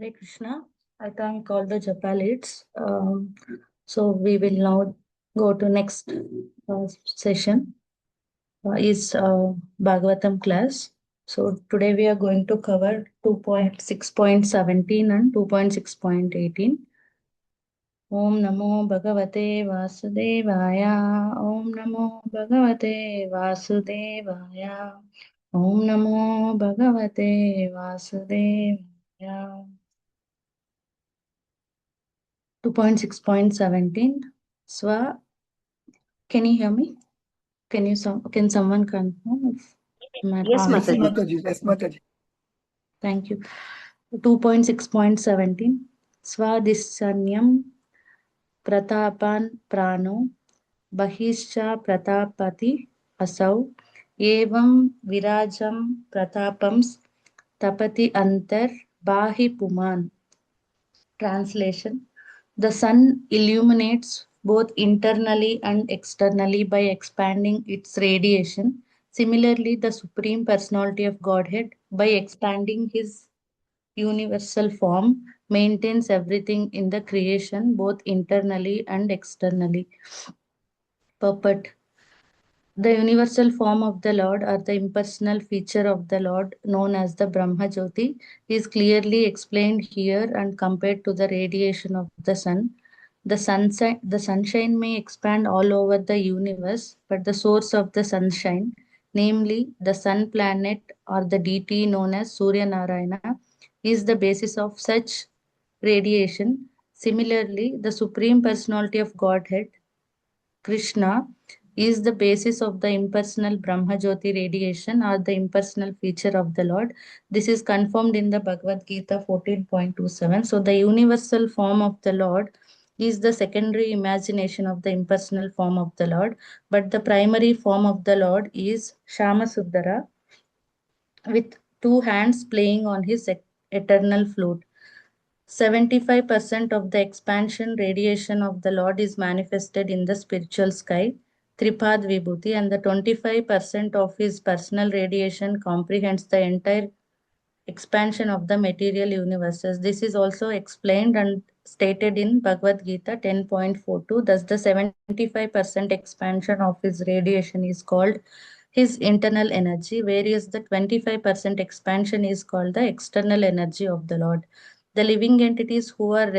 Hare Krishna. I thank all the Japalites. So we will now go to next session is Bhagavatam class. So today we are going to cover 2.6.17 and 2.6.18. Om Namo Bhagavate Vasudevaya. Om Namo Bhagavate Vasudevaya. Om Namo Bhagavate Vasudevaya. 2.6.17. Swa, can you hear me? Can someone confirm if I'm Yes, audible? Mataji. Mataji, yes, Mataji. Thank you. 2.6.17. Swadhisanyam pratapan prano bahischa pratapati asau evam virajam pratapams tapati antar bahi puman. Translation: the sun illuminates both internally and externally by expanding its radiation. Similarly, the Supreme Personality of Godhead, by expanding his universal form, maintains everything in the creation, both internally and externally. Purport: the universal form of the Lord, or the impersonal feature of the Lord, known as the Brahma Jyoti, is clearly explained here and compared to the radiation of the sun. The sunshine may expand all over the universe, but the source of the sunshine, namely the sun planet or the deity known as Surya Narayana, is the basis of such radiation. Similarly, the Supreme Personality of Godhead, Krishna, is the basis of the impersonal Brahma Jyoti radiation, or the impersonal feature of the Lord. This is confirmed in the Bhagavad Gita 14.27. So, the universal form of the Lord is the secondary imagination of the impersonal form of the Lord, but the primary form of the Lord is Shama Sundara, with two hands playing on his eternal flute. 75% of the expansion radiation of the Lord is manifested in the spiritual sky, Tripad Vibhuti, and the 25% of his personal radiation comprehends the entire expansion of the material universes. This is also explained and stated in Bhagavad Gita 10.42. Thus, the 75% expansion of his radiation is called his internal energy, whereas the 25% expansion is called the external energy of the Lord. The living entities who are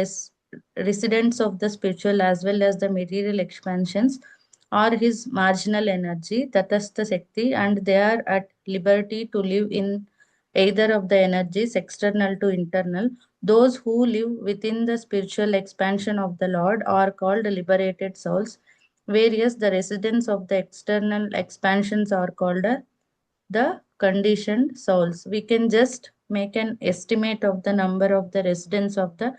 residents of the spiritual as well as the material expansions are his marginal energy, Tatastha Shakti, and they are at liberty to live in either of the energies, external to internal. Those who live within the spiritual expansion of the Lord are called liberated souls, whereas the residents of the external expansions are called the conditioned souls. We can just make an estimate of the number of the residents of the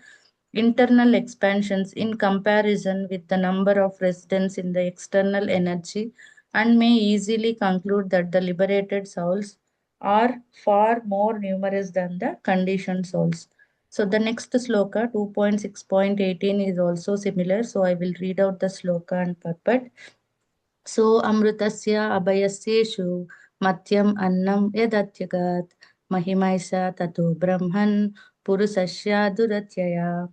internal expansions in comparison with the number of residents in the external energy, and may easily conclude that the liberated souls are far more numerous than the conditioned souls. So the next sloka 2.6.18 is also similar. So I will read out the sloka and purport. So amrutasya abhayasyeshu matyam annam yadatyagat mahimaisa tato brahman purusasya duratyaya.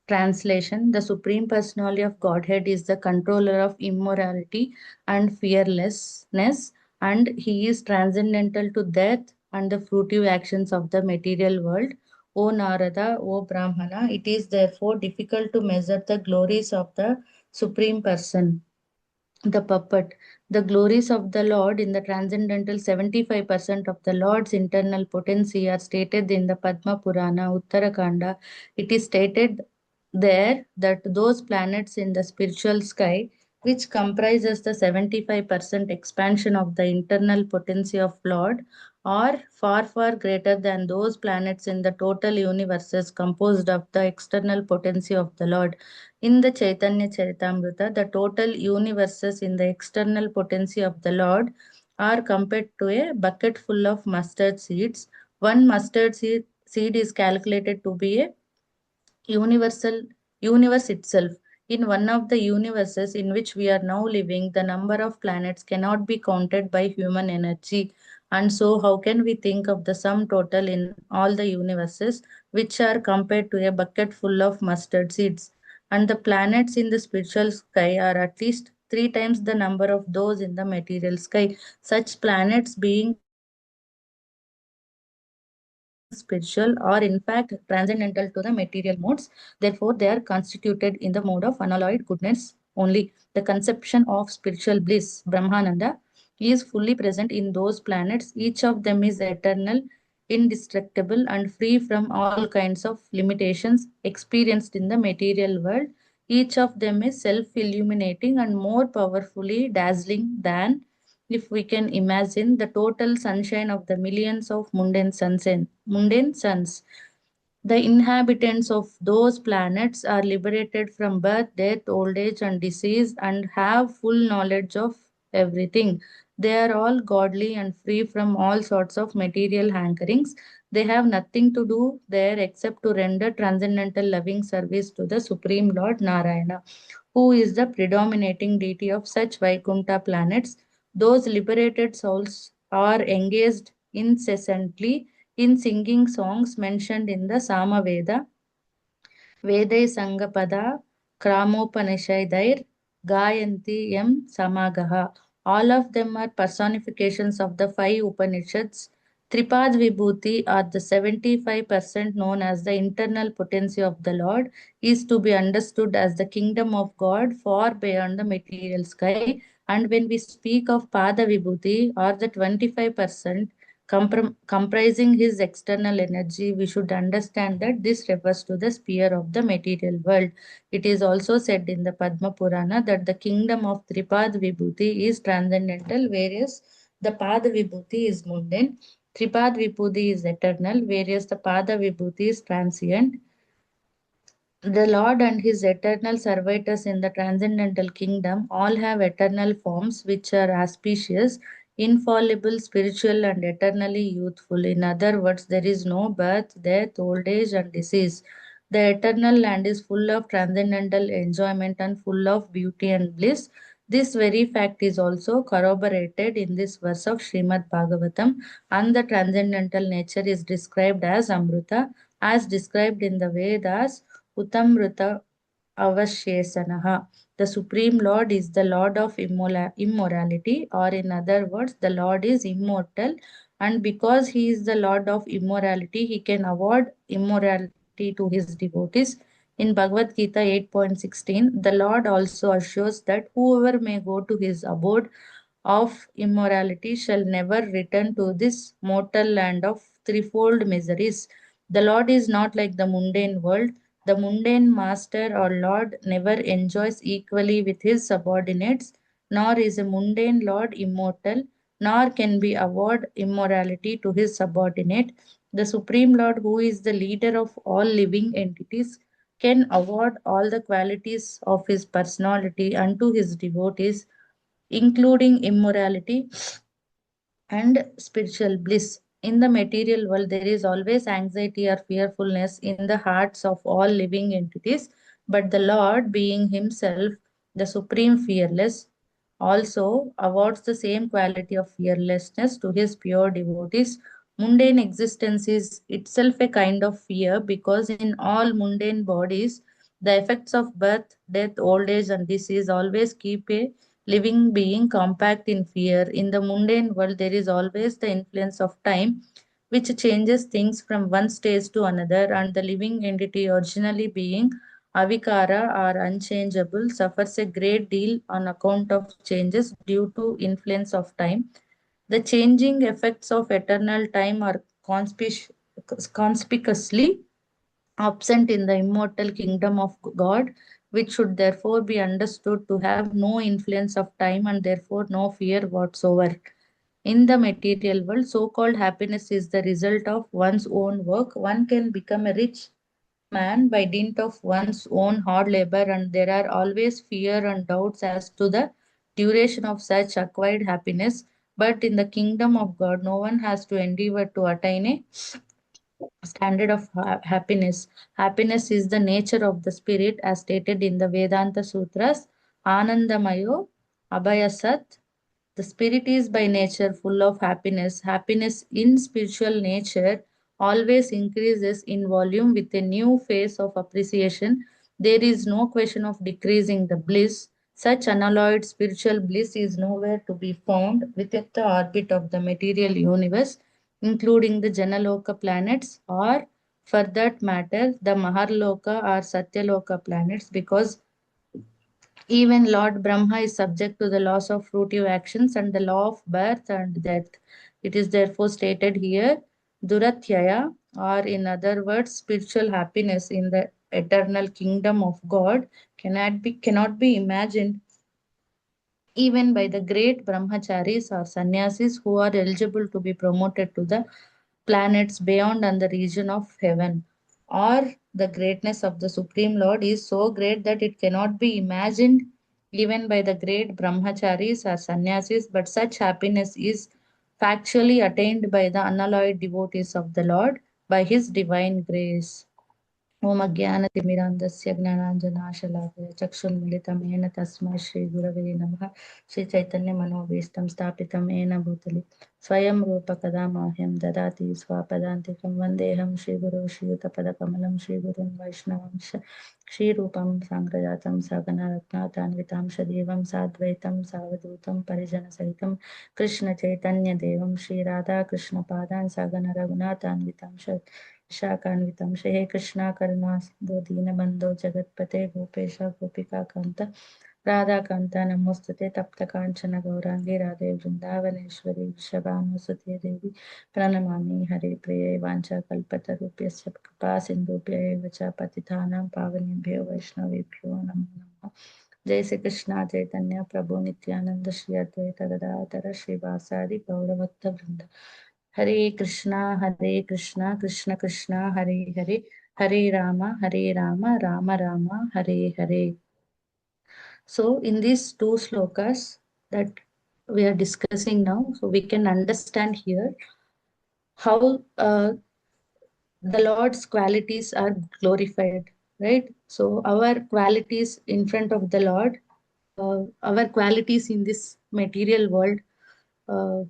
Translation: the Supreme Personality of Godhead is the controller of immorality and fearlessness, and he is transcendental to death and the fruitive actions of the material world. O Narada, O Brahmana, it is therefore difficult to measure the glories of the Supreme Person. The puppet. The glories of the Lord in the transcendental 75% of the Lord's internal potency are stated in the Padma Purana, Uttarakanda. It is stated there that those planets in the spiritual sky, which comprises the 75% expansion of the internal potency of Lord, are far, far greater than those planets in the total universes composed of the external potency of the Lord. In the Chaitanya Charitamrita, the total universes in the external potency of the Lord are compared to a bucket full of mustard seeds. One seed is calculated to be a universal universe itself. In one of the universes in which we are now living, the number of planets cannot be counted by human energy. And so, how can we think of the sum total in all the universes, which are compared to a bucket full of mustard seeds? And the planets in the spiritual sky are at least three times the number of those in the material sky. Such planets being spiritual or in fact transcendental to the material modes. Therefore, they are constituted in the mode of unalloyed goodness only. The conception of spiritual bliss, Brahmananda, is fully present in those planets. Each of them is eternal, indestructible, and free from all kinds of limitations experienced in the material world. Each of them is self illuminating and more powerfully dazzling than, if we can imagine, the total sunshine of the millions of mundane suns. The inhabitants of those planets are liberated from birth, death, old age, and disease and have full knowledge of everything. They are all godly and free from all sorts of material hankerings. They have nothing to do there except to render transcendental loving service to the Supreme Lord Narayana, who is the predominating deity of such Vaikuntha planets. Those liberated souls are engaged incessantly in singing songs mentioned in the Samaveda, Vedai Sangapada, Kramopanishadair, Gayanti Yam Samagaha. All of them are personifications of the five Upanishads. Tripad Vibhuti, or the 75% known as the internal potency of the Lord, is to be understood as the kingdom of God far beyond the material sky. And when we speak of Pada Vibhuti, or the 25%, comprising his external energy, we should understand that this refers to the sphere of the material world. It is also said in the Padma Purana that the kingdom of Tripad Vibhuti is transcendental, whereas the Pada Vibhuti is mundane. Tripad Vibhuti is eternal, whereas the Pada Vibhuti is transient. The Lord and his eternal servitors in the transcendental kingdom all have eternal forms which are auspicious, infallible, spiritual, and eternally youthful. In other words, there is no birth, death, old age, and disease. The eternal land is full of transcendental enjoyment and full of beauty and bliss. This very fact is also corroborated in this verse of Srimad Bhagavatam, and the transcendental nature is described as Amrita, as described in the Vedas. Utamruta Avashesanaha. The Supreme Lord is the Lord of immorality, or in other words, the Lord is immortal, and because he is the Lord of immorality, he can award immorality to his devotees. In Bhagavad Gita 8.16, the Lord also assures that whoever may go to his abode of immorality shall never return to this mortal land of threefold miseries. The Lord is not like the mundane world. The mundane master or lord never enjoys equally with his subordinates, nor is a mundane lord immortal, nor can be award immorality to his subordinate. The Supreme Lord, who is the leader of all living entities, can award all the qualities of his personality unto his devotees, including immorality and spiritual bliss. In the material world, there is always anxiety or fearfulness in the hearts of all living entities, but the Lord, being Himself the supreme fearless, also awards the same quality of fearlessness to His pure devotees. Mundane existence is itself a kind of fear because in all mundane bodies, the effects of birth, death, old age, and disease always keep a living being compact in fear. In the mundane world, there is always the influence of time, which changes things from one stage to another, and the living entity, originally being avikara or unchangeable, suffers a great deal on account of changes due to influence of time. The changing effects of eternal time are conspicuously absent in the immortal kingdom of God, which should therefore be understood to have no influence of time and therefore no fear whatsoever. In the material world, so called happiness is the result of one's own work. One can become a rich man by dint of one's own hard labor, and there are always fear and doubts as to the duration of such acquired happiness. But in the kingdom of God, no one has to endeavor to attain a standard of happiness. Happiness is the nature of the spirit, as stated in the Vedanta Sutras. Anandamayo Abhayasat The spirit is by nature full of happiness. Happiness in spiritual nature always increases in volume with a new phase of appreciation. There is no question of decreasing the bliss. Such unalloyed spiritual bliss is nowhere to be found within the orbit of the material universe, including the Janaloka planets, or for that matter, the Maharloka or Satyaloka planets, because even Lord Brahma is subject to the laws of fruitive actions and the law of birth and death. It is therefore stated here, Duratyaya, or in other words, spiritual happiness in the eternal kingdom of God cannot be imagined even by the great brahmacharis or sannyasis who are eligible to be promoted to the planets beyond and the region of heaven. Or the greatness of the Supreme Lord is so great that it cannot be imagined even by the great brahmacharis or sannyasis, but such happiness is factually attained by the unalloyed devotees of the Lord by His divine grace. ओम अज्ञानतिमिरान्धस्य ज्ञानाञ्जनाशलाकय चक्षुन्मिलितं येन तस्मै श्रीगुरवे नमः श्रीचैतन्यमनोभीष्टं स्थापितं येन भूतले स्वयं रूप कदा मह्यं ददाति स्वापदान्तिकं वन्देऽहं श्रीगुरो श्रीयुतपदकमलं श्रीगुरुं वैष्णवंश श्रीरूपं साङ्ग्रजातं सगणरत्नातान्वितां सदेवं साद्वैतं सावधूतं परिजनसहितं कृष्णचैतन्यदेवं श्रीराधाकृष्णपादान् सगणरघुनाथान्वितां शाकान्वितं श्री कृष्णा करुणा सिंधु दीनबंधो जगत्पते गोपेश गोपिका कांत राधा कांता नमोस्तुते तप्त कांचन गौरांगी राधे वृंदावनेश्वरी वृषभानुसुते देवी प्रणमामि हरे प्रिये वांछा कल्पतरुभ्यश्च कृपा सिन्धुभ्य एव च पतितानां पावनेभ्यो वैष्णवेभ्यो नमो नमः। जय श्री कृष्णा चैतन्य प्रभु नित्यानंद श्री अद्वैत गदाधर श्रीवासादि गौरभक्त वृंद। हरे कृष्णा कृष्ण कृष्णा हरे हरे, हरे Ram Ram Ram Hare Hare. So in these two slokas that we are discussing now, so we can understand here how the Lord's qualities are glorified, right? So our qualities in front of the Lord, our qualities in this material world, uh,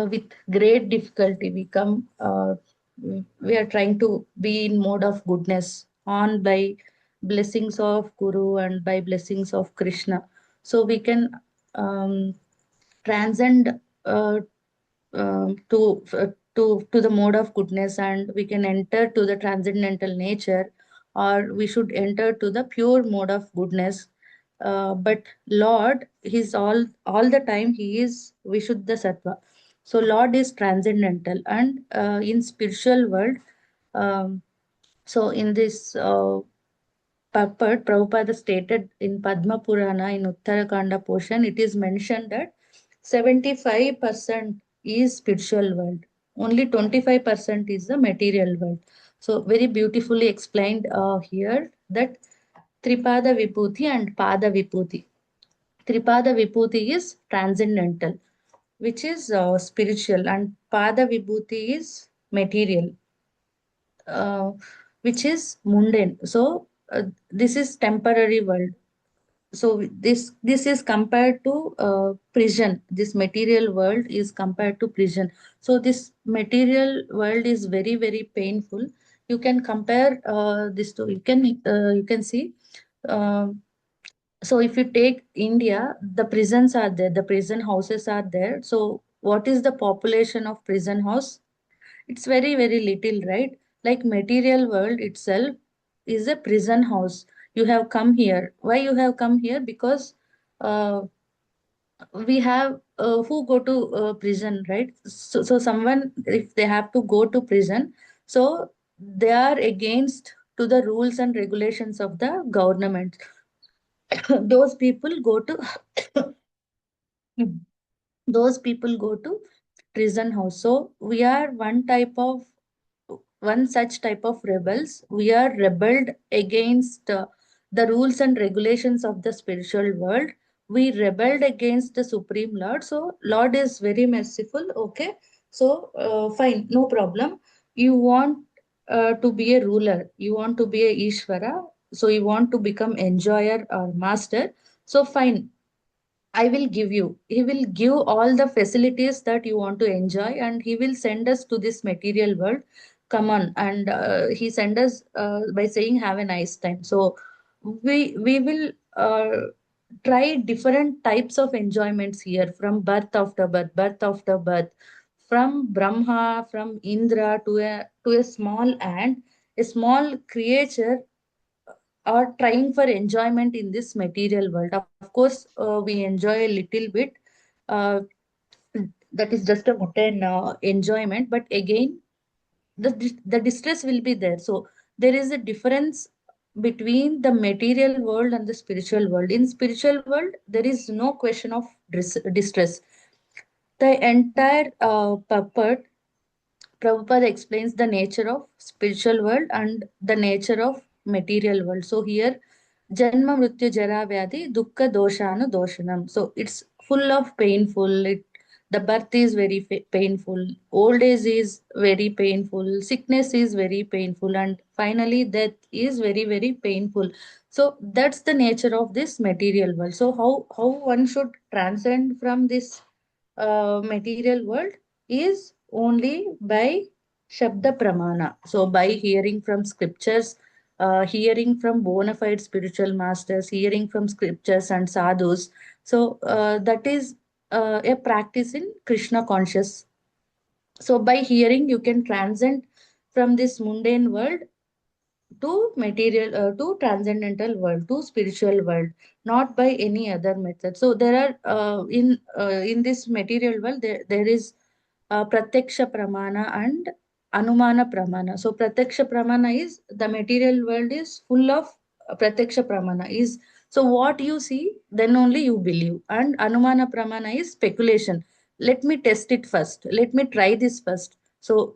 with great difficulty we are trying to be in mode of goodness on by blessings of Guru and by blessings of Krishna. So we can um, transcend to the mode of goodness, and we can enter to the transcendental nature, or we should enter to the pure mode of goodness. But Lord, He's all the time He is Vishuddha Sattva. So Lord is transcendental, and in spiritual world, um, so in this purport, Prabhupada stated in Padma Purana in Uttarakanda portion, it is mentioned that 75% is spiritual world. Only 25% is the material world. So very beautifully explained here that Tripada Vibhuti and Pada Vibhuti. Tripada Vibhuti is transcendental, which is spiritual, and Pada Vibhuti is material, uh, which is mundane. So this is temporary world. So this is compared to prison. This material world is compared to prison. So this material world is very very painful. You can compare this to, you can see. um so if you take India, the prisons are there, the prison houses are there. So what is the population of prison house? It's very very little, right? Like material world itself is a prison house. You have come here. Why you have come here? Because uh, we have who go to prison, right? So someone, if they have to go to prison, so they are against to the rules and regulations of the government. Those people go to those people go to prison house. So we are one such type of rebels. We are rebelled against the rules and regulations of the spiritual world. We rebelled against the Supreme Lord. So Lord is very merciful. Okay. So fine, no problem. You want to be a ruler. You want to be a Ishvara. So you want to become enjoyer or master. So fine. I will give you. He will give all the facilities that you want to enjoy, and he will send us to this material world. Come on, and he send us by saying, "Have a nice time." So we will try different types of enjoyments here, from birth after birth, from Brahma, from Indra to a small ant, a small creature are trying for enjoyment in this material world. Of course, we enjoy a little bit. Uh, that is just a mundane enjoyment, but again, the distress will be there. So there is a difference between the material world and the spiritual world. In spiritual world, there is no question of distress. The entire purport Prabhupada explains the nature of spiritual world and the nature of material world. So here, Janma Mrityu Jara Vyadhi Dukkha Doshanu Doshanam. So it's full of painful. The birth is very painful. Old age is very painful. Sickness is very painful. And finally, death is very, very painful. So that's the nature of this material world. So how one should transcend from this material world is only by Shabda Pramana. So, by hearing from scriptures, hearing from bona fide spiritual masters, hearing from scriptures and sadhus. So, that is a practice in Krishna conscious. So, by hearing, you can transcend from this mundane world to material, to transcendental world, to spiritual world, not by any other method. So there are in this material world, there is pratyaksha pramana and anumana pramana. So pratyaksha pramana is, the material world is full of pratyaksha pramana is, so what you see, then only you believe. And anumana pramana is speculation. Let me test it first, let me try this first. So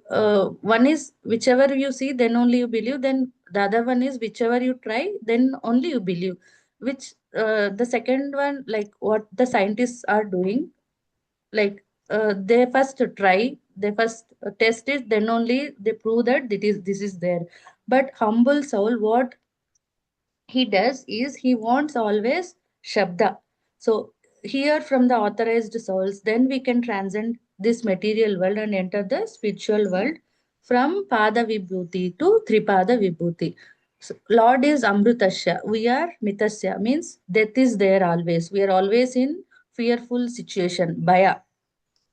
one is whichever you see, then only you believe. Then the other one is whichever you try, then only you believe. Which the second one, like what the scientists are doing, like they first try, they first test it, then only they prove that this is there. But humble soul, what he does is he wants always Shabda. So here from the authorized souls, then we can transcend this material world and enter the spiritual world from Pada Vibhuti to Tripada Vibhuti. So, Lord is Amrutasya. We are Mitasya, means death is there always. We are always in fearful situation, Bhaya.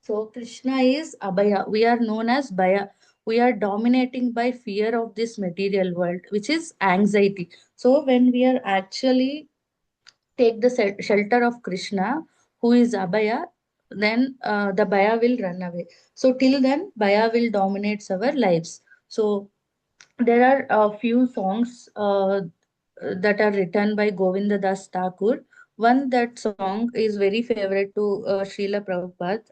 So Krishna is Abhaya. We are known as Bhaya. We are dominating by fear of this material world, which is anxiety. So when we are actually take the shelter of Krishna, who is Abhaya, then the Bhaya will run away. So till then, Bhaya will dominate our lives. So there are a few songs that are written by Govinda Das Thakur. One that song is very favorite to Srila Prabhupada.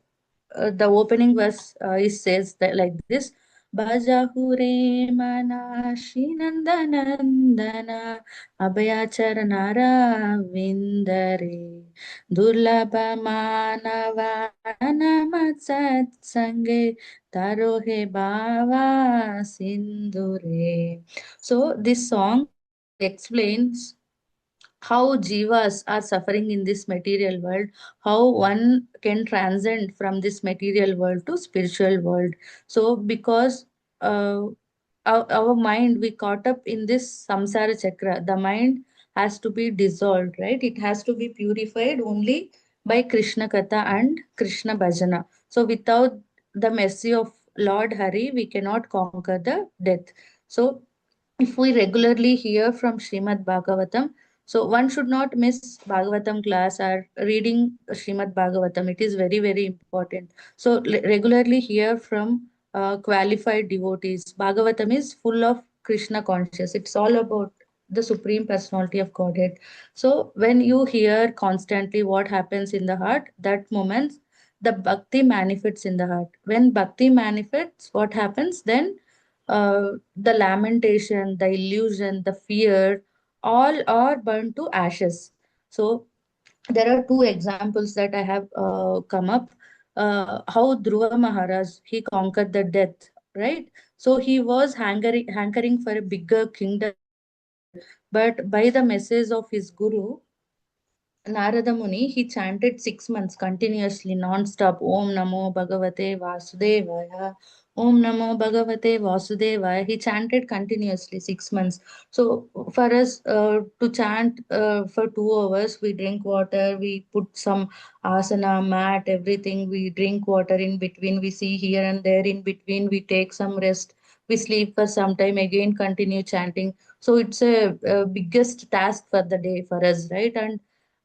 The opening verse is says that like this: Bajahure mana Shinandanandana Abhayacharanara Vindare Durlabha Manavana Matsat Sange Tarohe Bhava Sindhure. So this song explains how jivas are suffering in this material world, how one can transcend from this material world to spiritual world. So because uh, our mind, we caught up in this samsara chakra, the mind has to be dissolved, right? It has to be purified only by Krishna katha and Krishna bhajana. So without the mercy of Lord Hari, we cannot conquer the death. So if we regularly hear from Srimad Bhagavatam, so one should not miss Bhagavatam class or reading Srimad Bhagavatam. It is very, very important. So regularly hear from qualified devotees. Bhagavatam is full of Krishna conscious. It's all about the Supreme Personality of Godhead. So when you hear constantly what happens in the heart, that moment the bhakti manifests in the heart. When bhakti manifests, what happens then? The lamentation, the illusion, the fear, all are burned to ashes. So there are two examples that I have come up. How Dhruva Maharaj, he conquered the death, right? So he was hankering for a bigger kingdom, but by the message of his guru, Narada Muni, he chanted 6 months continuously, non-stop. Om Namo Bhagavate Vasudevaya. Om Namo Bhagavate Vasudevaya. He chanted continuously 6 months. So for us to chant for 2 hours, we drink water, we put some asana, mat, everything. We drink water in between. We see here and there in between. We take some rest. We sleep for some time. Again, continue chanting. So it's a biggest task for the day for us, right? And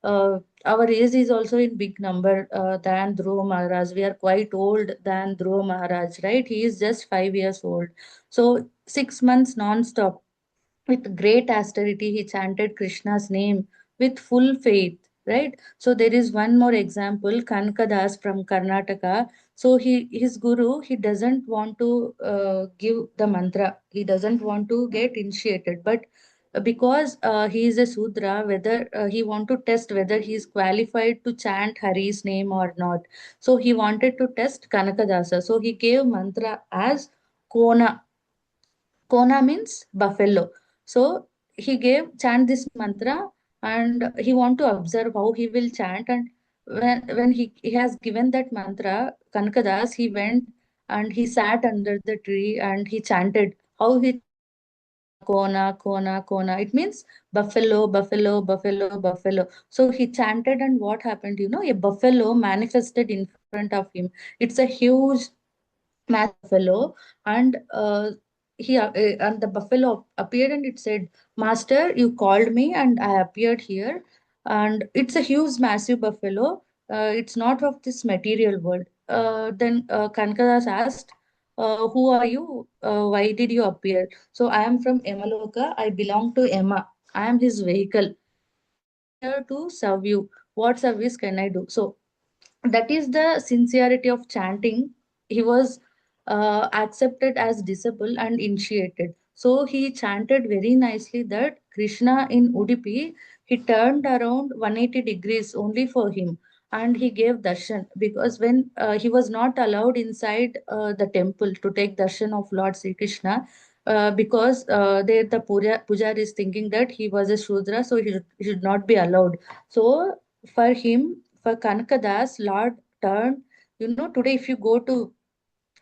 our age is also in big number than Dhruva Maharaj. We are quite old than Dhruva Maharaj, right? He is just 5 years old. So 6 months non-stop with great austerity, he chanted Krishna's name with full faith, right? So there is one more example, Kankadas from Karnataka. So his guru, he doesn't want to give the mantra. He doesn't want to get initiated, but because he is a Sudra, whether he want to test whether he is qualified to chant Hari's name or not. So he wanted to test Kanakadasa. So he gave mantra as Kona. Kona means buffalo. So he gave chant this mantra and he want to observe how he will chant. And when he has given that mantra, Kankadas, he went and he sat under the tree and he chanted. How he chanted Kona, Kona, Kona, Kona. It means buffalo, buffalo, buffalo, buffalo. So he chanted and what happened? A buffalo manifested in front of him. It's a huge massive buffalo and and the buffalo appeared and it said, Master, you called me and I appeared here. And it's a huge massive buffalo. It's not of this material world. Then Kankadas asked, who are you? Why did you appear? So I am from Emaloka. I belong to Emma. I am his vehicle. I am here to serve you. What service can I do? So that is the sincerity of chanting. He was accepted as disciple and initiated. So he chanted very nicely that Krishna in Udupi, he turned around 180 degrees only for him and he gave darshan because when he was not allowed inside the temple to take darshan of Lord Sri Krishna, because there the pujar is thinking that he was a Shudra, so he should not be allowed. So for him, for Kanakadas, Lord turned. Today if you go to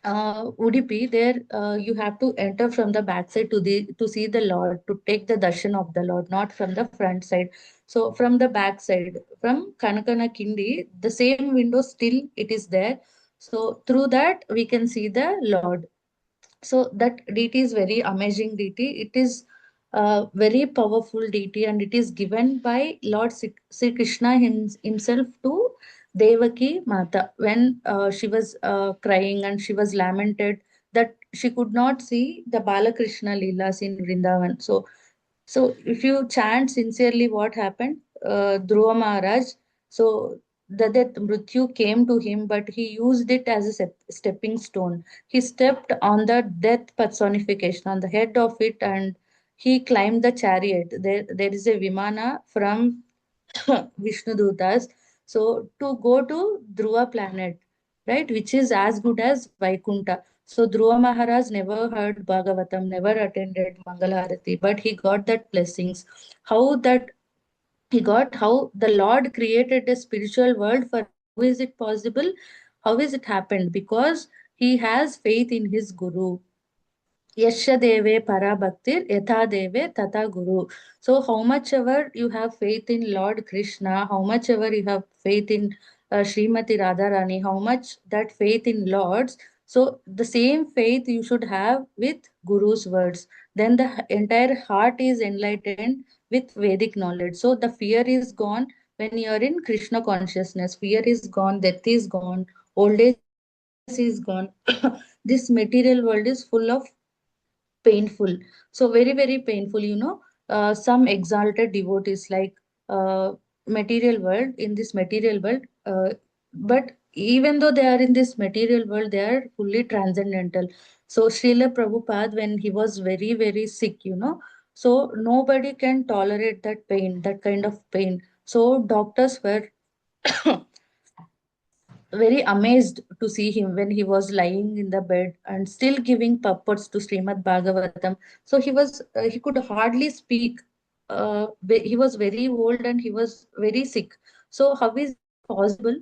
Udupi, there you have to enter from the back side to see the Lord, to take the darshan of the Lord, not from the front side. So from the back side, from Kanakana Kindi, the same window still it is there. So through that we can see the Lord. So that deity is very amazing deity. It is a very powerful deity and it is given by Lord Sri Krishna himself to Devaki Mata when she was crying and she was lamented that she could not see the Balakrishna Leelas in Vrindavan. So if you chant sincerely, what happened? Dhruva Maharaj, so the death Mrityu came to him, but he used it as a stepping stone. He stepped on the death personification, on the head of it, and he climbed the chariot. There is a Vimana from Vishnu Dutas. So to go to Dhruva planet, right, which is as good as Vaikunta. So Dhruva Maharaj never heard Bhagavatam, never attended Mangalarati, but he got that blessings. How that he got, how the Lord created a spiritual world for him. How is it possible? How is it happened? Because he has faith in his Guru. Yasha deve para bhaktir yatha deve tata guru. So how much ever you have faith in Lord Krishna, how much ever you have faith in Srimati Radharani, how much that faith in Lord's, so the same faith you should have with Guru's words. Then the entire heart is enlightened with Vedic knowledge. So the fear is gone when you are in Krishna consciousness. Fear is gone, death is gone, old age is gone, sickness is gone. This material world is full of painful, so very very painful. Some exalted devotees like material world, in this material world, but even though they are in this material world, they are fully transcendental. So Srila Prabhupada, when he was very very sick, so nobody can tolerate that pain, that kind of pain. So doctors were very amazed to see him when he was lying in the bed and still giving purports to Srimad Bhagavatam. So he could hardly speak. He was very old and he was very sick. So how is it possible?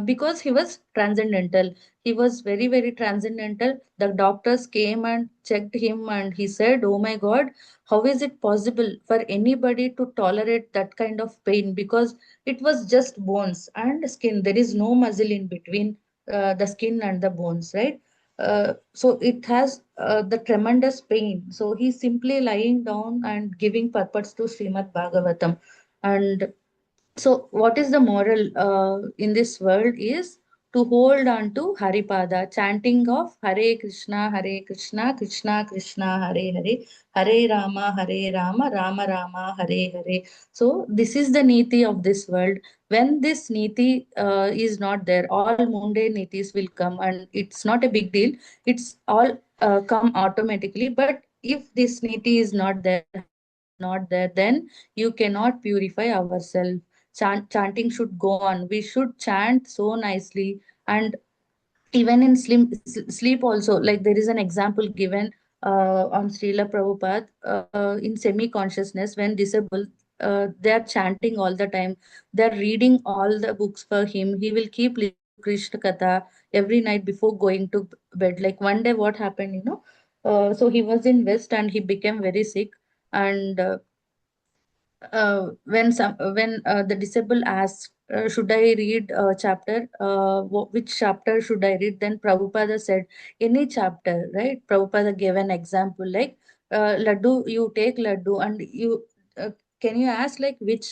Because he was transcendental. He was very, very transcendental. The doctors came and checked him, and he said, "Oh my God, how is it possible for anybody to tolerate that kind of pain?" Because it was just bones and skin. There is no muscle in between the skin and the bones, right? So it has the tremendous pain. So he's simply lying down and giving purpose to Srimad Bhagavatam. And so, what is the moral in this world is to hold on to Haripada, chanting of Hare Krishna, Hare Krishna, Krishna Krishna, Hare Hare, Hare Rama, Rama Rama, Hare Hare. So, this is the niti of this world. When this niti is not there, all mundane nitis will come, and it's not a big deal. It's all come automatically. But if this niti is not there, Haripada is not there, then you cannot purify ourselves. Chanting should go on. We should chant so nicely, and even in sleep also. Like there is an example given on Srila Prabhupada in semi consciousness. When disabled, they are chanting all the time. They are reading all the books for him. He will keep listening to Krishna Katha every night before going to bed. Like one day, what happened, so he was in West and he became very sick. And when the disabled asked, should I read a chapter, which chapter should I read, then Prabhupada said, any chapter, right? Prabhupada gave an example like, laddu, you take laddu and you uh, can you ask like which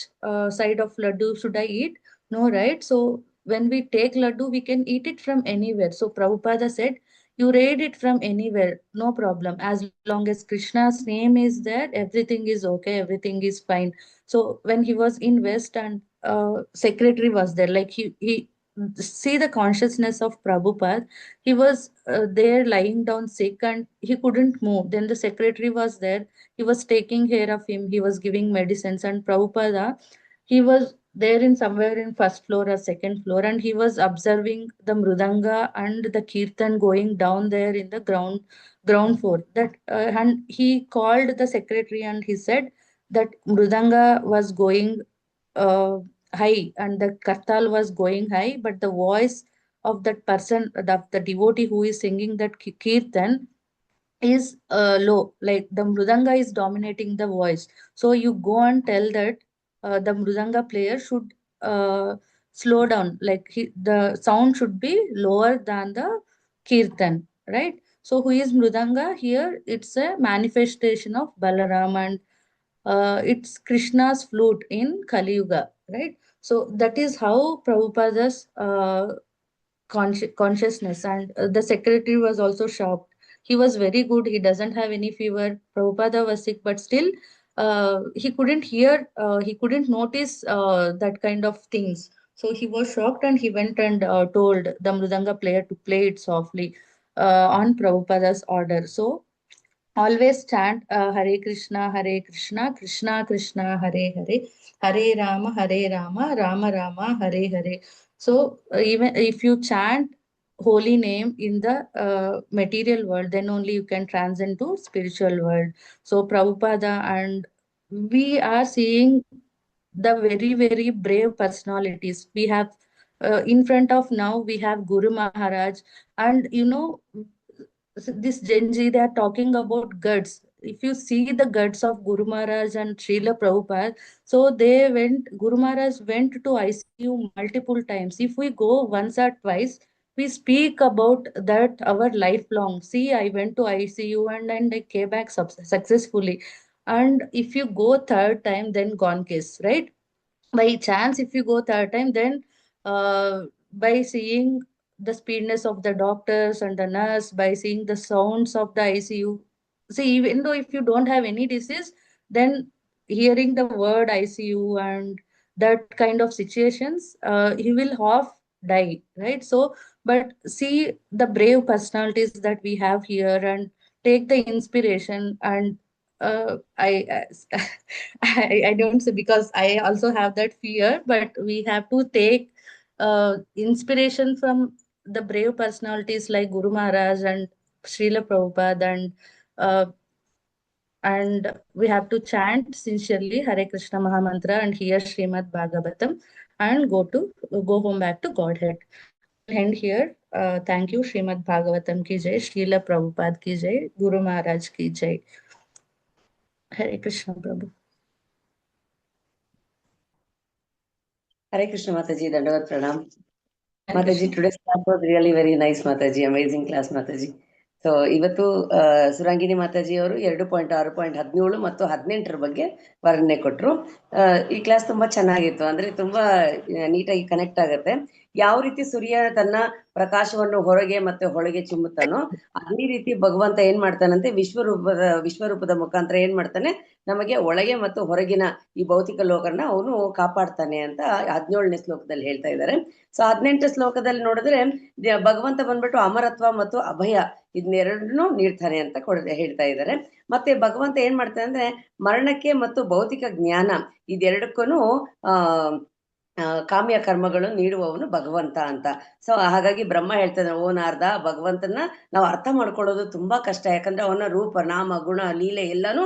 side of laddu should I eat? No, right? So when we take laddu, we can eat it from anywhere. So Prabhupada said, you read it from anywhere, no problem. As long as Krishna's name is there, everything is okay, everything is fine. So when he was in West and secretary was there, like he see the consciousness of Prabhupada. He was there lying down sick and he couldn't move. Then the secretary was there. He was taking care of him. He was giving medicines. And Prabhupada, he was there in somewhere in first floor or second floor, and he was observing the mridanga and the kirtan going down there in the ground floor. That and he called the secretary and he said that mridanga was going uh, high and the kartal was going high, but the voice of that person, the devotee who is singing that kirtan, is low. Like the mridanga is dominating the voice. So you go and tell that the mridanga player should slow down. Like the sound should be lower than the kirtan, right? So who is mridanga here? It's a manifestation of Balaram, and it's Krishna's flute in Kali Yuga, right? So that is how Prabhupada's consciousness. And the secretary was also shocked. He was very good. He doesn't have any fever. Prabhupada was sick, but still he couldn't hear, he couldn't notice that kind of things. So he was shocked and he went and told the Mridanga player to play it softly on Prabhupada's order. So always chant Hare Krishna, Krishna Krishna, Hare Hare, Hare Rama, Rama Rama, Hare Hare. So even if you chant holy name in the material world, then only you can transcend to spiritual world. So Prabhupada, and we are seeing the very, very brave personalities. We have in front of now, we have Guru Maharaj, and this Gen Z, they are talking about guts. If you see the guts of Guru Maharaj and Srila Prabhupada, so Guru Maharaj went to ICU multiple times. If we go once or twice, we speak about that our lifelong. See, I went to ICU and I came back successfully. And if you go third time, then gone case, right? By chance, if you go third time, then by seeing the speediness of the doctors and the nurse, by seeing the sounds of the ICU, see, even though if you don't have any disease, then hearing the word ICU and that kind of situations, you will half die, right? So but see the brave personalities that we have here and take the inspiration. And I don't say, because I also have that fear, but we have to take inspiration from the brave personalities like Guru Maharaj and Srila Prabhupada, uh, and we have to chant sincerely Hare Krishna Mahamantra and hear Srimad Bhagavatam. and go home back to Godhead. End here. Thank you. Srimad Bhagavatam ki jai, Srila Prabhupada ki jai, Guru Maharaj ki jai. Hare Krishna Prabhu. Hare Krishna Mataji, Dandavat Pranam. Hare Mataji, Krishna. today's class was really very nice, Mataji. Amazing class, Mataji. So ಇವತ್ತು ಸುರಂಗಿನಿ ಮಾತಾಜಿ ಅವರು 2.6.17 ಮತ್ತು 18 ಬಗ್ಗೆ ವರ್ಣನೆ ಕೊಟ್ಟರು. ಈ class ತುಂಬಾ ಚೆನ್ನಾಗಿತ್ತು. ಅಂದ್ರೆ ತುಂಬಾ ನೀಟಾಗಿ ಕನೆಕ್ಟ್ ಆಗುತ್ತೆ. ಯಾವ ರೀತಿ ಸೂರ್ಯ ತನ್ನ ಪ್ರಕಾಶವನ್ನು ಹೊರಗೆ ಮತ್ತೆ ಹೊಳಗೆ ಚಿಮ್ಮುತ್ತಾನೋ ಅದೇ ರೀತಿ ಭಗವಂತ ಏನ್ ಮಾಡ್ತಾನಂತೆ ವಿಶ್ವರೂಪದ ಮುಖಾಂತರ ಏನ್ ಮಾಡ್ತಾನೆ, ನಮಗೆ ಒಳಗೆ ಮತ್ತು ಹೊರಗಿನ ಈ ಭೌತಿಕ ಲೋಕನ ಅವನು ಕಾಪಾಡ್ತಾನೆ ಅಂತ 17ನೇ ಶ್ಲೋಕದಲ್ಲಿ ಹೇಳ್ತಾ ಇದ್ದಾರೆ. ಸೊ 18 ಶ್ಲೋಕದಲ್ಲಿ ನೋಡಿದ್ರೆ ಭಗವಂತ ಬಂದ್ಬಿಟ್ಟು ಅಮರತ್ವ ಮತ್ತು ಅಭಯ ಇದನ್ನೆರಡನ್ನೂ ನೀಡ್ತಾನೆ ಅಂತ ಹೇಳ್ತಾ ಇದ್ದಾರೆ. ಮತ್ತೆ ಭಗವಂತ ಏನ್ ಮಾಡ್ತಾನೆ ಅಂದ್ರೆ ಮರಣಕ್ಕೆ ಮತ್ತು ಭೌತಿಕ ಜ್ಞಾನ ಇದೆರಡಕ್ಕೂ ಕಾಮ್ಯ ಕರ್ಮಗಳು ನೀಡುವವನು ಭಗವಂತ ಅಂತ. ಸೊ ಹಾಗಾಗಿ ಬ್ರಹ್ಮ ಹೇಳ್ತಾನೆ, ಓ ನಾರದ, ಭಗವಂತನ ನಾವು ಅರ್ಥ ಮಾಡ್ಕೊಳ್ಳೋದು ತುಂಬಾ ಕಷ್ಟ. ಯಾಕಂದ್ರೆ ಅವನ ರೂಪ, ನಾಮ, ಗುಣ, ಲೀಲೆ ಎಲ್ಲಾನು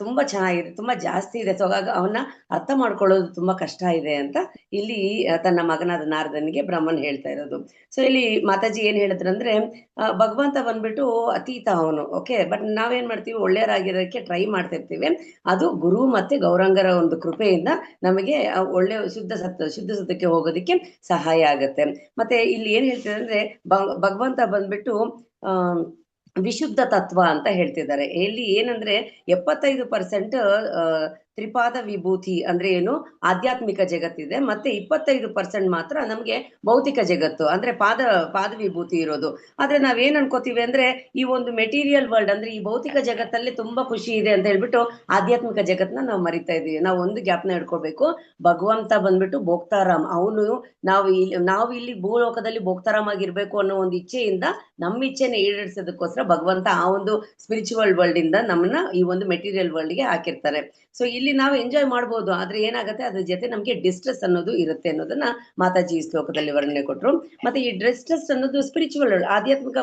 ತುಂಬಾ ಚೆನ್ನಾಗಿದೆ, ತುಂಬಾ ಜಾಸ್ತಿ ಇದೆ. ಸೊ ಹಾಗಾಗಿ ಅವನ್ನ ಅರ್ಥ ಮಾಡ್ಕೊಳ್ಳೋದು ತುಂಬಾ ಕಷ್ಟ ಇದೆ ಅಂತ ಇಲ್ಲಿ ತನ್ನ ಮಗನಾದ ನಾರದನಿಗೆ ಬ್ರಹ್ಮನ್ ಹೇಳ್ತಾ ಇರೋದು. ಸೊ ಇಲ್ಲಿ ಮಾತಾಜಿ ಏನ್ ಹೇಳಿದ್ರಂದ್ರೆ ಭಗವಂತ ಬಂದ್ಬಿಟ್ಟು ಅತೀತ ಅವನು, ಓಕೆ. ಬಟ್ ನಾವೇನ್ ಮಾಡ್ತೀವಿ, ಒಳ್ಳೆಯರಾಗಿರೋದಕ್ಕೆ ಟ್ರೈ ಮಾಡ್ತಾ ಇರ್ತೀವಿ. ಅದು ಗುರು ಮತ್ತೆ ಗೌರಂಗರ ಒಂದು ಕೃಪೆಯಿಂದ ನಮಗೆ ಒಳ್ಳೆ ಶುದ್ಧ ಸತ್ವಕ್ಕೆ ಹೋಗೋದಕ್ಕೆ ಸಹಾಯ ಆಗತ್ತೆ. ಮತ್ತೆ ಇಲ್ಲಿ ಏನ್ ಹೇಳ್ತಿದ್ದಾರೆ ಅಂದ್ರೆ ಭಗವಂತ ಬಂದ್ಬಿಟ್ಟು ವಿಶುದ್ಧ ತತ್ವ ಅಂತ ಹೇಳ್ತಿದ್ದಾರೆ. ಇಲ್ಲಿ ಏನಂದ್ರೆ 75% ತ್ರಿಪಾದ ವಿಭೂತಿ ಅಂದ್ರೆ ಏನು, ಆಧ್ಯಾತ್ಮಿಕ ಜಗತ್ತಿದೆ. ಮತ್ತೆ 25% ಮಾತ್ರ ನಮ್ಗೆ ಭೌತಿಕ ಜಗತ್ತು ಅಂದ್ರೆ ಪಾದ ವಿಭೂತಿ ಇರೋದು. ಆದ್ರೆ ನಾವೇನ್ ಅನ್ಕೋತೀವಿ ಅಂದ್ರೆ ಈ ಒಂದು ಮೆಟೀರಿಯಲ್ ವರ್ಲ್ಡ್ ಅಂದ್ರೆ ಈ ಭೌತಿಕ ಜಗತ್ತಲ್ಲಿ ತುಂಬಾ ಖುಷಿ ಇದೆ ಅಂತ ಹೇಳ್ಬಿಟ್ಟು ಆಧ್ಯಾತ್ಮಿಕ ಜಗತ್ನ ನಾವು ಮರಿತಾ ಇದೀವಿ. ನಾವು ಒಂದು ಗ್ಯಾಪ್ನ ಹಿಡ್ಕೊಳ್ಬೇಕು, ಭಗವಂತ ಬಂದ್ಬಿಟ್ಟು ಭೋಕ್ತಾರಾಮ್. ಅವನು ನಾವು ಇಲ್ಲಿ ಭೂಲೋಕದಲ್ಲಿ ಭೋಕ್ತಾರಾಮ್ ಆಗಿರ್ಬೇಕು ಅನ್ನೋ ಒಂದು ಇಚ್ಛೆಯಿಂದ ನಮ್ಮ ಇಚ್ಛೆನ ಈಡೇರಿಸೋದಕ್ಕೋಸ್ಕರ ಭಗವಂತ ಆ ಒಂದು ಸ್ಪಿರಿಚುವಲ್ ವರ್ಲ್ಡ್ ಇಂದ ನಮ್ಮನ್ನ ಈ ಒಂದು ಮೆಟೀರಿಯಲ್ ವರ್ಲ್ಡ್ ಗೆ ಹಾಕಿರ್ತಾರೆ. ಸೊ ಇಲ್ಲಿ ನಾವು ಎಂಜಾಯ್ ಮಾಡ್ಬೋದು, ಆದ್ರೆ ಏನಾಗುತ್ತೆ ಅದ್ರ ಜೊತೆ ನಮ್ಗೆ ಡಿಸ್ಟ್ರೆಸ್ ಅನ್ನೋದು ಇರುತ್ತೆ ಅನ್ನೋದನ್ನ ಮಾತಾಜಿ ಈ ಶ್ಲೋಕದಲ್ಲಿ ವರ್ಣನೆ ಕೊಟ್ರು. ಮತ್ತೆ ಈ ಡಿಸ್ಟ್ರೆಸ್ ಅನ್ನೋದು ಸ್ಪಿರಿಚುವಲ್ ಆಧ್ಯಾತ್ಮಿಕ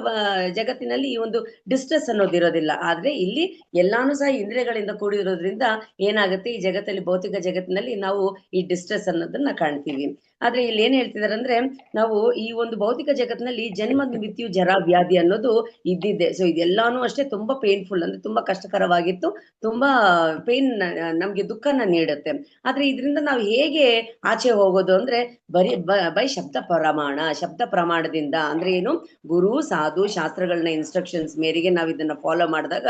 ಜಗತ್ತಿನಲ್ಲಿ ಈ ಒಂದು ಡಿಸ್ಟ್ರೆಸ್ ಅನ್ನೋದು ಇರೋದಿಲ್ಲ. ಆದ್ರೆ ಇಲ್ಲಿ ಎಲ್ಲಾನು ಸಹ ಇಂದ್ರಿಯಗಳಿಂದ ಕೂಡಿರೋದ್ರಿಂದ ಏನಾಗುತ್ತೆ, ಈ ಜಗತ್ತಲ್ಲಿ ಭೌತಿಕ ಜಗತ್ತಿನಲ್ಲಿ ನಾವು ಈ ಡಿಸ್ಟ್ರೆಸ್ ಅನ್ನೋದನ್ನ ಕಾಣ್ತೀವಿ. ಆದ್ರೆ ಇಲ್ಲಿ ಏನ್ ಹೇಳ್ತಿದಾರೆ ಅಂದ್ರೆ ನಾವು ಈ ಒಂದು ಭೌತಿಕ ಜಗತ್ತಿನಲ್ಲಿ ಜನ್ಮ, ಮೃತ್ಯು, ಜರ, ವ್ಯಾಧಿ ಅನ್ನೋದು ಇದ್ದಿದ್ದೆ. ಸೊ ಇದೆಲ್ಲಾನು ಅಷ್ಟೇ ತುಂಬಾ ಪೇನ್ಫುಲ್, ಅಂದ್ರೆ ತುಂಬಾ ಕಷ್ಟಕರವಾಗಿತ್ತು, ತುಂಬಾ ಪೇನ್, ನಮ್ಗೆ ದುಃಖನ ನೀಡುತ್ತೆ. ಆದ್ರೆ ಇದರಿಂದ ನಾವು ಹೇಗೆ ಆಚೆ ಹೋಗೋದು ಅಂದ್ರೆ ಬೈ ಶಬ್ದ ಪ್ರಮಾಣದಿಂದ. ಅಂದ್ರೆ ಏನು, ಗುರು, ಸಾಧು, ಶಾಸ್ತ್ರಗಳನ್ನ ಇನ್ಸ್ಟ್ರಕ್ಷನ್ಸ್ ಮೇರೆಗೆ ನಾವು ಇದನ್ನ ಫಾಲೋ ಮಾಡಿದಾಗ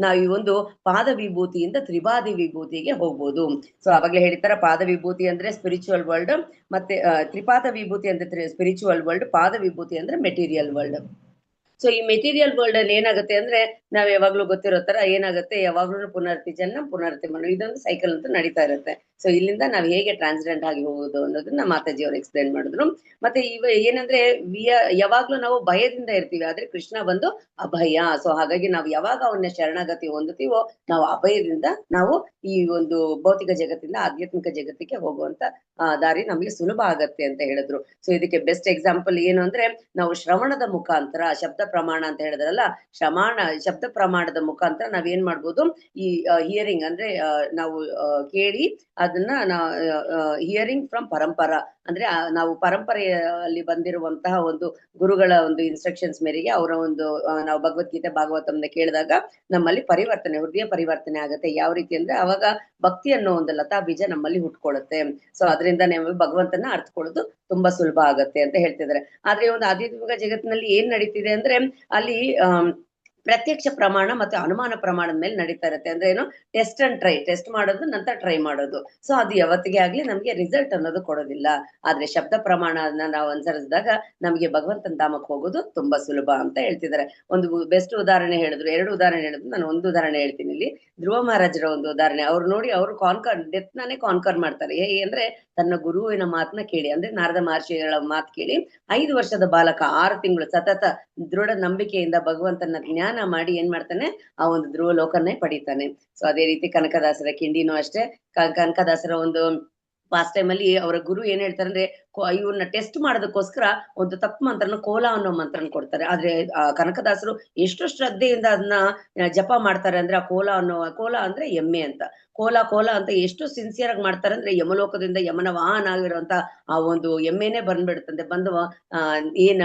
ನಾವು ಈ ಒಂದು ಪಾದ ವಿಭೂತಿಯಿಂದ ತ್ರಿಪಾದಿ ವಿಭೂತಿಗೆ ಹೋಗ್ಬೋದು. ಸೊ ಅವಾಗಲೇ ಹೇಳ್ತಾರ, ಪಾದ ವಿಭೂತಿ ಅಂದ್ರೆ ಸ್ಪಿರಿಚುವಲ್ ವರ್ಲ್ಡ್, ಮತ್ತೆ ತ್ರಿಪಾದ ವಿಭೂತಿ ಅಂದ್ರೆ ಸ್ಪಿರಿಚುವಲ್ ವರ್ಲ್ಡ್, ಪಾದ ವಿಭೂತಿ ಅಂದ್ರೆ ಮೆಟೀರಿಯಲ್ ವರ್ಲ್ಡ್. ಸೊ ಈ ಮೆಟೀರಿಯಲ್ ವರ್ಲ್ಡ್ ಅಲ್ಲಿ ಏನಾಗುತ್ತೆ ಅಂದ್ರೆ ನಾವ್ ಯಾವಾಗ್ಲೂ ಗೊತ್ತಿರೋ ತರ ಏನಾಗುತ್ತೆ, ಯಾವಾಗ್ಲೂ ಪುನರ್ತಿ ಜನ್ಮ ಪುನರ್ತಿ ಮರಣ, ಇದೊಂದು ಸೈಕಲ್ ಅಂತ ನಡೀತಾ ಇರುತ್ತೆ. ಸೊ ಇಲ್ಲಿಂದ ನಾವ್ ಹೇಗೆ ಟ್ರಾನ್ಸ್ಜೆಂಟ್ ಆಗಿ ಹೋಗೋದು ಅನ್ನೋದನ್ನ ಮಾತಾಜಿ ಅವರು ಎಕ್ಸ್ಪ್ಲೇನ್ ಮಾಡಿದ್ರು. ಮತ್ತೆ ಏನಂದ್ರೆ ಯಾವಾಗ್ಲೂ ನಾವು ಭಯದಿಂದ ಇರ್ತೀವಿ, ಆದ್ರೆ ಕೃಷ್ಣ ಬಂದು ಅಭಯ. ಸೊ ಹಾಗಾಗಿ ನಾವು ಯಾವಾಗ ಅವನ್ನ ಶರಣಾಗತಿ ಹೊಂದುತ್ತೀವೋ ನಾವು ಅಭಯದಿಂದ ನಾವು ಈ ಒಂದು ಭೌತಿಕ ಜಗತ್ತಿಂದ ಆಧ್ಯಾತ್ಮಿಕ ಜಗತ್ತಿಗೆ ಹೋಗುವಂತ ದಾರಿ ನಮಗೆ ಸುಲಭ ಆಗತ್ತೆ ಅಂತ ಹೇಳಿದ್ರು. ಸೊ ಇದಕ್ಕೆ ಬೆಸ್ಟ್ ಎಕ್ಸಾಂಪಲ್ ಏನು ಅಂದ್ರೆ ನಾವು ಶ್ರವಣದ ಮುಖಾಂತರ, ಶಬ್ದ ಪ್ರಮಾಣ ಅಂತ ಹೇಳಿದ್ರಲ್ಲ, ಶಬ್ದ ಪ್ರಮಾಣದ ಮುಖಾಂತರ ನಾವೇನ್ ಮಾಡ್ಬೋದು, ಈ ಹಿಯರಿಂಗ್ ಅಂದ್ರೆ ನಾವು ಕೇಳಿ ಅದನ್ನ ಹಿಯರಿಂಗ್ ಫ್ರಮ್ ಪರಂಪರ ಅಂದ್ರೆ ನಾವು ಪರಂಪರೆಯಲ್ಲಿ ಬಂದಿರುವಂತಹ ಒಂದು ಗುರುಗಳ ಒಂದು ಇನ್ಸ್ಟ್ರಕ್ಷನ್ಸ್ ಮೇರೆಗೆ ಅವರ ಒಂದು ನಾವು ಭಗವದ್ಗೀತೆ ಭಾಗವತಂನ ಕೇಳಿದಾಗ ನಮ್ಮಲ್ಲಿ ಹೃದಯ ಪರಿವರ್ತನೆ ಆಗುತ್ತೆ. ಯಾವ ರೀತಿ ಅಂದ್ರೆ ಅವಾಗ ಭಕ್ತಿ ಅನ್ನೋ ಒಂದು ಲತಾ ಬೀಜ ನಮ್ಮಲ್ಲಿ ಹುಟ್ಕೊಳ್ಳುತ್ತೆ. ಸೊ ಅದರಿಂದ ನಾವು ಭಗವಂತನ ಅರ್ಥಕೊಳ್ಳೋದು ತುಂಬಾ ಸುಲಭ ಆಗತ್ತೆ ಅಂತ ಹೇಳ್ತಿದ್ದಾರೆ. ಆದ್ರೆ ಒಂದು ಆಧ್ಯಾತ್ಮಿಕ ಜಗತ್ತಿನಲ್ಲಿ ಏನ್ ನಡೀತಿದೆ ಅಂದ್ರೆ ಅಲ್ಲಿ ಪ್ರತ್ಯಕ್ಷ ಪ್ರಮಾಣ ಮತ್ತೆ ಅನುಮಾನ ಪ್ರಮಾಣದ ಮೇಲೆ ನಡೀತಾ ಇರುತ್ತೆ. ಅಂದ್ರೆ ಏನು, ಟೆಸ್ಟ್ ಮಾಡೋದು, ನಂತರ ಟ್ರೈ ಮಾಡೋದು. ಸೊ ಅದು ಯಾವತ್ತಿಗೆ ಆಗ್ಲಿ ನಮ್ಗೆ ರಿಸಲ್ಟ್ ಅನ್ನೋದು ಕೊಡೋದಿಲ್ಲ. ಆದ್ರೆ ಶಬ್ದ ಪ್ರಮಾಣನ ನಾವು ಅನುಸರಿಸಿದಾಗ ನಮಗೆ ಭಗವಂತನ ಧಾಮಕ್ಕೆ ಹೋಗೋದು ತುಂಬಾ ಸುಲಭ ಅಂತ ಹೇಳ್ತಿದ್ದಾರೆ. ಒಂದು ಬೆಸ್ಟ್ ಉದಾಹರಣೆ ಹೇಳಿದ್ರು, 2 ಉದಾಹರಣೆ ಹೇಳಿದ್ರು, ನಾನು ಒಂದು ಉದಾಹರಣೆ ಹೇಳ್ತೀನಿ ಇಲ್ಲಿ. ಧ್ರುವ ಮಹಾರಾಜರ ಒಂದು ಉದಾಹರಣೆ. ಅವ್ರು ನೋಡಿ, ಅವರು ಡೆತ್ ನಾನೇ ಕಾನ್ಕರ್ ಮಾಡ್ತಾರೆ. ಹೇಗೆ ಅಂದ್ರೆ ತನ್ನ ಗುರುವಿನ ಮಾತನ್ನ ಕೇಳಿ, ಅಂದ್ರೆ ನಾರದ ಮಹರ್ಷಿಗಳ ಮಾತು ಕೇಳಿ 5 ವರ್ಷದ ಬಾಲಕ 6 ತಿಂಗಳು ಸತತ ದೃಢ ನಂಬಿಕೆಯಿಂದ ಭಗವಂತನ ಜ್ಞಾನ ಮಾಡಿ ಏನ್ ಮಾಡ್ತಾನೆ, ಆ ಒಂದು ಧ್ರುವ ಲೋಕನ್ನೇ ಪಡಿತಾನೆ. ಸೊ ಅದೇ ರೀತಿ ಕನಕದಾಸರ ಕಿಂಡಿನೂ ಅಷ್ಟೇ. ಕನಕದಾಸರ ಒಂದು ಪಾಸ್ಟ್ ಟೈಮ್ ಅಲ್ಲಿ ಅವರ ಗುರು ಏನ್ ಹೇಳ್ತಾರೆ ಅಂದ್ರೆ, ಇವ್ರನ್ನ ಟೆಸ್ಟ್ ಮಾಡೋದಕ್ಕೋಸ್ಕರ ಒಂದು ತಪ್ಪು ಮಂತ್ರನ ಕೋಲ ಅನ್ನೋ ಮಂತ್ರನ ಕೊಡ್ತಾರೆ. ಆದ್ರೆ ಕನಕದಾಸರು ಎಷ್ಟು ಶ್ರದ್ಧೆಯಿಂದ ಅದನ್ನ ಜಪ ಮಾಡ್ತಾರೆ ಅಂದ್ರೆ, ಆ ಕೋಲ ಅಂದ್ರೆ ಎಮ್ಮೆ ಅಂತ, ಕೋಲ ಕೋಲ ಅಂತ ಎಷ್ಟು ಸಿನ್ಸಿಯರ್ ಆಗಿ ಮಾಡ್ತಾರೆ ಅಂದ್ರೆ, ಯಮಲೋಕದಿಂದ ಯಮನ ವಾಹನ ಆಗಿರುವಂತ ಆ ಒಂದು ಎಮ್ಮೆನೆ ಬಂದ್ಬಿಡುತ್ತಂತೆ. ಬಂದು ಏನ್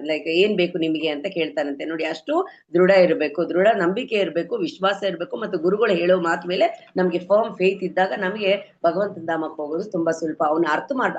ಲೈಕ್ ಏನ್ ಬೇಕು ನಿಮಗೆ ಅಂತ ಕೇಳ್ತಾರಂತೆ. ನೋಡಿ, ಅಷ್ಟು ದೃಢ ಇರಬೇಕು, ದೃಢ ನಂಬಿಕೆ ಇರಬೇಕು, ವಿಶ್ವಾಸ ಇರಬೇಕು, ಮತ್ತು ಗುರುಗಳು ಹೇಳೋ ಮಾತು ಮೇಲೆ ನಮ್ಗೆ ಫರ್ಮ್ ಫೇತ್ ಇದ್ದಾಗ ನಮಗೆ ಭಗವಂತನ ಧಾಮಕ್ಕೆ ಹೋಗೋದು ತುಂಬಾ ಸುಲಭ, ಅವನ್ನ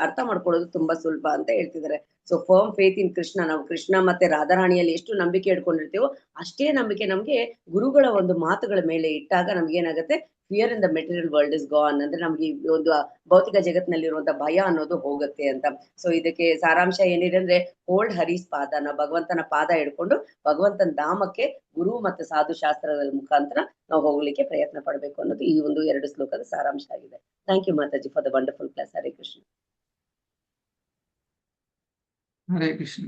ಅರ್ಥ ಮಾಡ್ಕೊಳ್ಳೋದು ತುಂಬಾ ಸುಲಭ ಅಂತ ಹೇಳ್ತಿದ್ದಾರೆ. So firm faith in Krishna, ನಾವು ಕೃಷ್ಣ ಮತ್ತೆ ರಾಧಾರಾಣಿಯಲ್ಲಿ ಎಷ್ಟು ನಂಬಿಕೆ ಇಟ್ಕೊಂಡಿರ್ತೀವೋ ಅಷ್ಟೇ ನಂಬಿಕೆ ನಮ್ಗೆ ಗುರುಗಳ ಒಂದು ಮಾತುಗಳ ಮೇಲೆ ಇಟ್ಟಾಗ ನಮ್ಗೆ ಏನಾಗುತ್ತೆ, fear in the material world is gone, ಅಂದ್ರೆ ನಮ್ಗೆ ಒಂದು ಭೌತಿಕ ಜಗತ್ತಿನಲ್ಲಿರುವಂತ ಭಯ ಅನ್ನೋದು ಹೋಗುತ್ತೆ ಅಂತ. ಸೊ ಇದಕ್ಕೆ ಸಾರಾಂಶ ಏನಿದೆ ಅಂದ್ರೆ, ಹೋಲ್ಡ್ ಹರೀಸ್ ಪಾದ, ನಾವು ಭಗವಂತನ ಪಾದ ಹಿಡ್ಕೊಂಡು ಭಗವಂತನ ಧಾಮಕ್ಕೆ ಗುರು ಮತ್ತು ಸಾಧು ಶಾಸ್ತ್ರದ ಮುಖಾಂತರ ನಾವು ಹೋಗ್ಲಿಕ್ಕೆ ಪ್ರಯತ್ನ ಪಡಬೇಕು ಅನ್ನೋದು ಈ ಒಂದು 2 ಶ್ಲೋಕದ ಸಾರಾಂಶ ಆಗಿದೆ. Thank you Mataji for the wonderful class. Hare Krishna. Hare Krishna.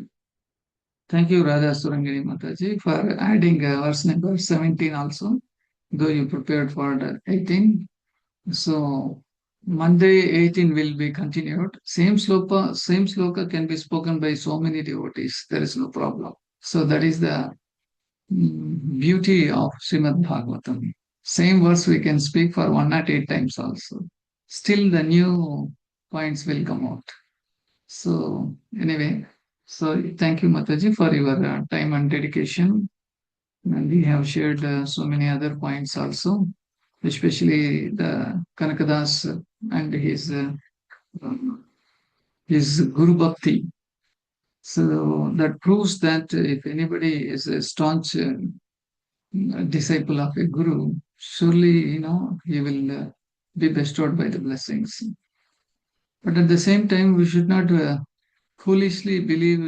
Thank you, Radha Surangini Mataji, for adding verse number 17 also, though you prepared for the 18. So, Monday 18 will be continued. Same sloka can be spoken by so many devotees. There is no problem. So, that is the beauty of Srimad Bhagavatam. Same verse we can speak for 108 times also. Still the new points will come out. So anyway, so thank you Mataji for your time and dedication. And we have shared so many other points also, especially the Kanakadas and his Guru Bhakti. So that proves that if anybody is a staunch disciple of a Guru, surely, he will be bestowed by the blessings. But at the same time, we should not foolishly believe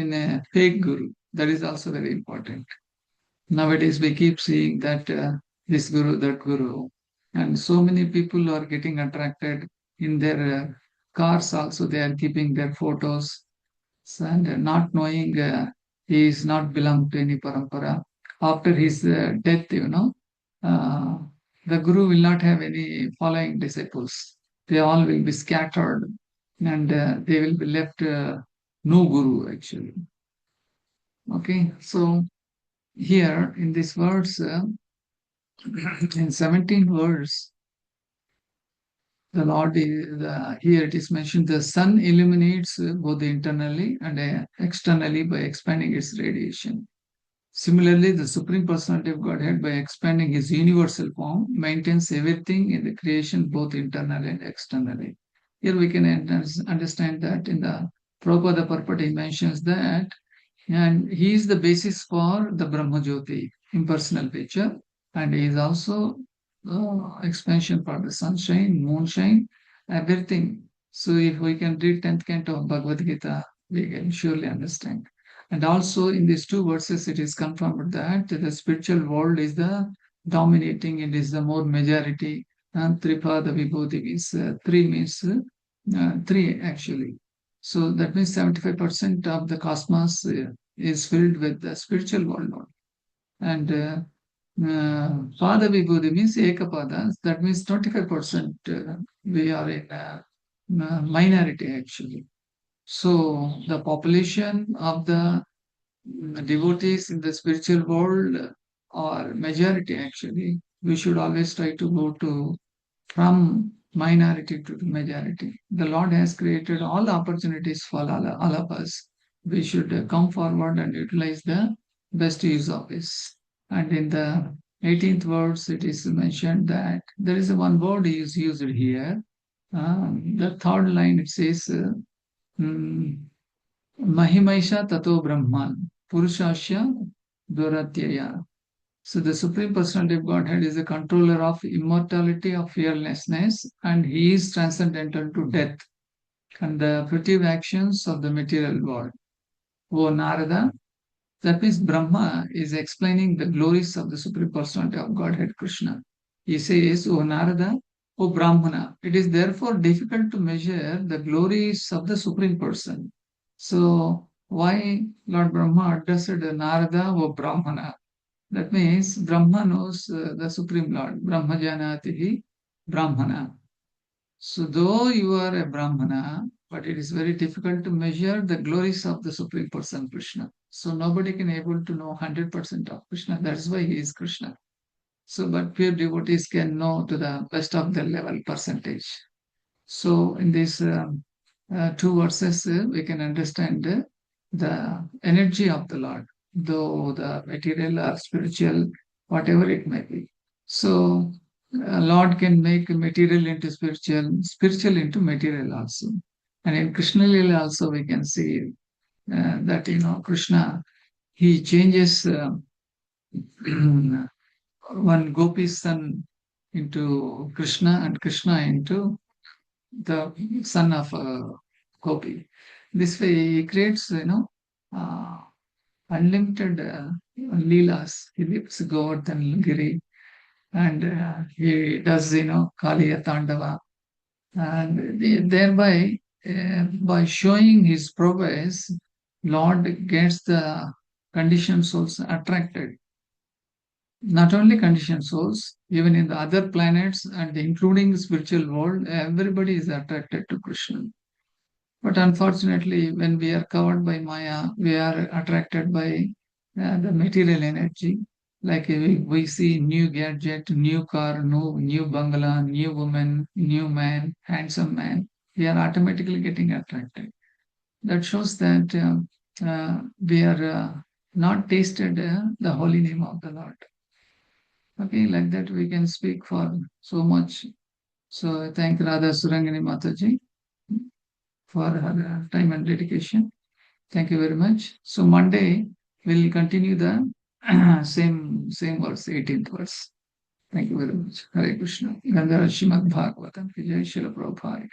in a fake Guru. That is also very important. Nowadays, we keep seeing that this Guru, that Guru, and so many people are getting attracted in their cars also. They are keeping their photos and not knowing he is not belong to any parampara. After his death, the Guru will not have any following disciples. They all will be scattered and they will be left no Guru actually. Okay, so here in this verse, in 17th verse, the Lord, here it is mentioned, the sun illuminates both internally and externally by expanding its radiation. Similarly, the Supreme Personality of Godhead, by expanding his universal form, maintains everything in the creation both internally and externally. Here we can understand that in the Prabhupada purport, he mentions that, and he is the basis for the Brahma Jyoti, impersonal nature, and he is also expansion for the sunshine, moonshine, everything. So if we can read 10th canto of Bhagavad Gita, we can surely understand. And also in these 2 verses, it is confirmed that the spiritual world is the dominating, it is the more majority. And Tripada Vibhuti means 3 means 3 actually. So that means 75% of the cosmos is filled with the spiritual world. And Pada Vibhuti means Ekapada, that means 25% we are in minority actually. So the population of the devotees in the spiritual world are majority actually. We should always try to go from minority to the majority. The Lord has created all the opportunities for all of us. We should come forward and utilize the best use of this. And in the 18th verse, it is mentioned that there is one word is used here. The 3rd line, it says, Mahimaisha Tato Brahman, Purushasya Duratyaya. So the Supreme Personality of Godhead is the controller of immortality, of fearlessness, and he is transcendental to death and the fruitive actions of the material world. O Narada, that means Brahma is explaining the glories of the Supreme Personality of Godhead Krishna. He says, O Narada, O Brahmana, it is therefore difficult to measure the glories of the Supreme Person. So why Lord Brahma addressed Narada, O Brahmana? That means Brahma knows the Supreme Lord. Brahma Janatihi Brahmana. So though you are a Brahmana, but it is very difficult to measure the glories of the Supreme Person Krishna. So nobody can able to know 100% of Krishna. That's why he is Krishna. So, but pure devotees can know to the best of their level percentage. So, in these two verses, we can understand the energy of the Lord, though the material or spiritual, whatever it may be. So, Lord can make material into spiritual, spiritual into material also. And in Krishna Lila also we can see that, Krishna, he changes one gopi's son into Krishna and Krishna into the son of gopi. This way he creates, uh, unlimited leelas. He lives Govardhan Giri and he does, Kaliya Tandava. And thereby, by showing his prowess, Lord gets the conditioned souls attracted. Not only conditioned souls, even in the other planets and including the spiritual world, everybody is attracted to Krishna. But unfortunately, when we are covered by Maya, we are attracted by the material energy. Like we see new gadget, new car, new bungalow, new woman, new man, handsome man. We are automatically getting attracted. That shows that we are not tasted the holy name of the Lord. Okay, like that we can speak for so much. So I thank Radha Surangini Mataji for her time and dedication. Thank you very much. So Monday we'll continue the same verse, 18th verse. Thank you very much. Hare Krishna. Gandhara Srimad Bhagavatam. Jai Srila Prabhupada.